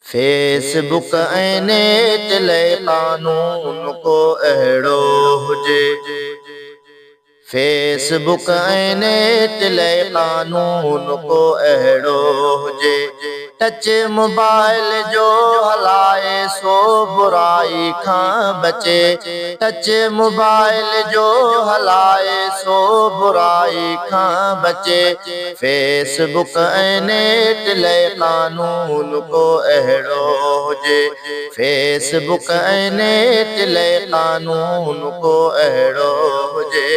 Facebook ऐं net लाइ कानून को अहिड़ो हुजे। फेसबुक ऐं नेट लाइ कानून को अहिड़ो हुजे। टच मोबाइल जो हलाए सो बुराई खां बचे। टच मोबाइल जो हलाए सो बुराई खां बचे। फेसबुक ऐं नेट लाइ कानून को अहिड़ो हुजे। फेसबुक ऐं नेट लाइ कानून को अहिड़ो हुजे।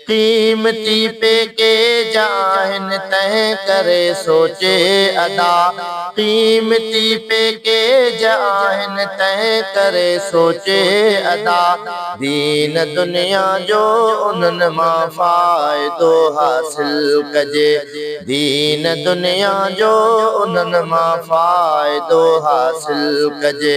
क़ीमती पैकेज आहिनि तंहिं करे सोचे अदा। क़ीमती पैकेज आहिनि तंहिं करे सोचे अदा। दीन दुनिया जो उन्हनि मां फ़ाइदो हासिल कजे। दीन दुनिया जो उन्हनि मां फ़ाइदो हासिल कजे।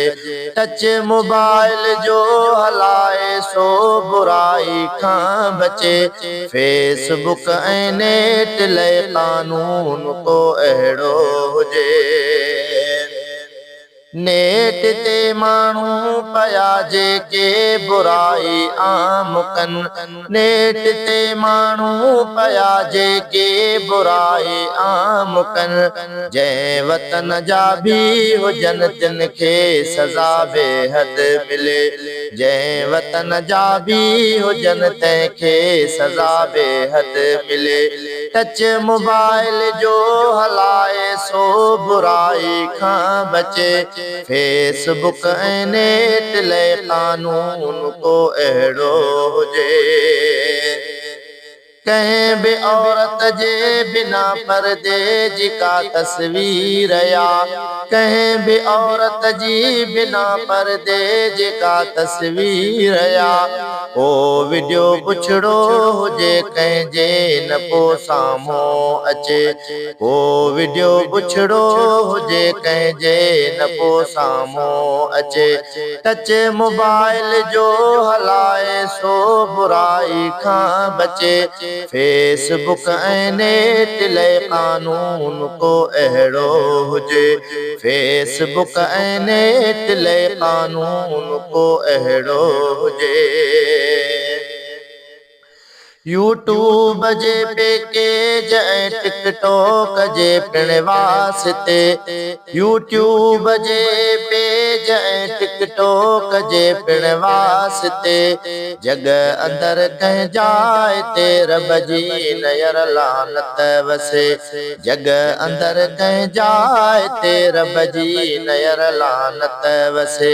टच मोबाइल जो हलाए सो बुराई खां बचे। फेसबुक ऐं नेट लाइ कानून को अहिड़ो हुजे। नेट ते माण्हू पया जेके बुराई आम कनि। नेट ते माण्हू पया जेके बुराई आम कनि। जंहिं वतन जा बि हुजनि तिन खे सज़ा बेहद मिले। जंहिं वतन जा बि हुजनि तंहिंखे सज़ा बेहद मिले। टच मोबाइल जो हलाए सो बुराई खां बचे। फेसबुक ऐं नेट लाइ कानून को अहिड़ो हुजे। कंहिं बि औरत जे बिना पर्दे जी का तस्वीर या। कंहिं बि औरत जी बिना पर्दे जी का तस्वीर या। को वीडियो पुछड़ो हुजे कंहिंजे न को साम्हूं अचे। को वीडियो पुछड़ो हुजे कंहिंजे न को साम्हूं अचे। टच मोबाइल जो हलाए सो बुराई खां बचे। फेसबुक ऐं नेट लाइ कानून को अहिड़ो हुजे। फेसबुक ऐं नेट लाइ कानून को अहिड़ो हुजे। यूट्यूब जे पैकेज ऐं टिकटॉक जे पिण वास्ते। यूट्यूब जे पेज ऐं टिकटॉक जे पिण वास्ते। जग अंदर कंहिं जाइ ते रब जी नयर लानत वसे। जग अंदर कंहिं जाइ ते रब जी नयर लानत वसे।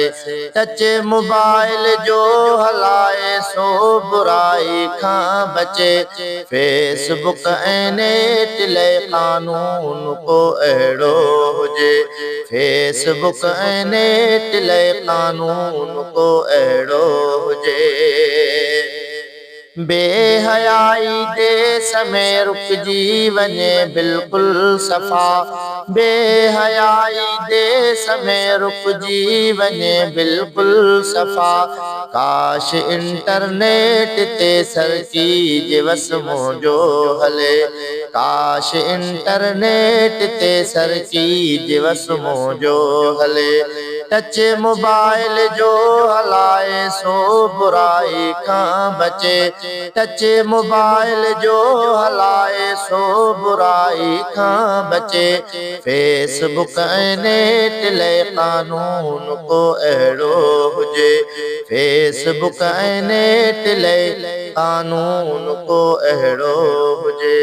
टच मोबाइल जो हलाए सो बुराई खां बचे। फेसबुक ऐं नेट लाइ कानून को अहिड़ो हुजे। फेसबुक ऐं नेट लाइ कानून को अहिड़ो हुजे। बेहयाई देश में रुकिजी वञे बिल्कुलु सफ़ा। बेहयाई देश में रुकिजी वञे बिल्कुलु सफ़ा। काश इंटरनेट ते सरकी दिवस मुंहिंजो हले। काश इंटरनेट ते सरकी दिवस मुंहिंजो हले। टच मोबाइल जो हलाए सो बुराई खां बचे। टच मोबाइल जो हलाए सो बुराई खां बचे। फेसबुक ऐं नेट लाइ कानून को अहिड़ो हुजे। फेसबुक ऐं नेट लाइ कानून को अहिड़ो हुजे।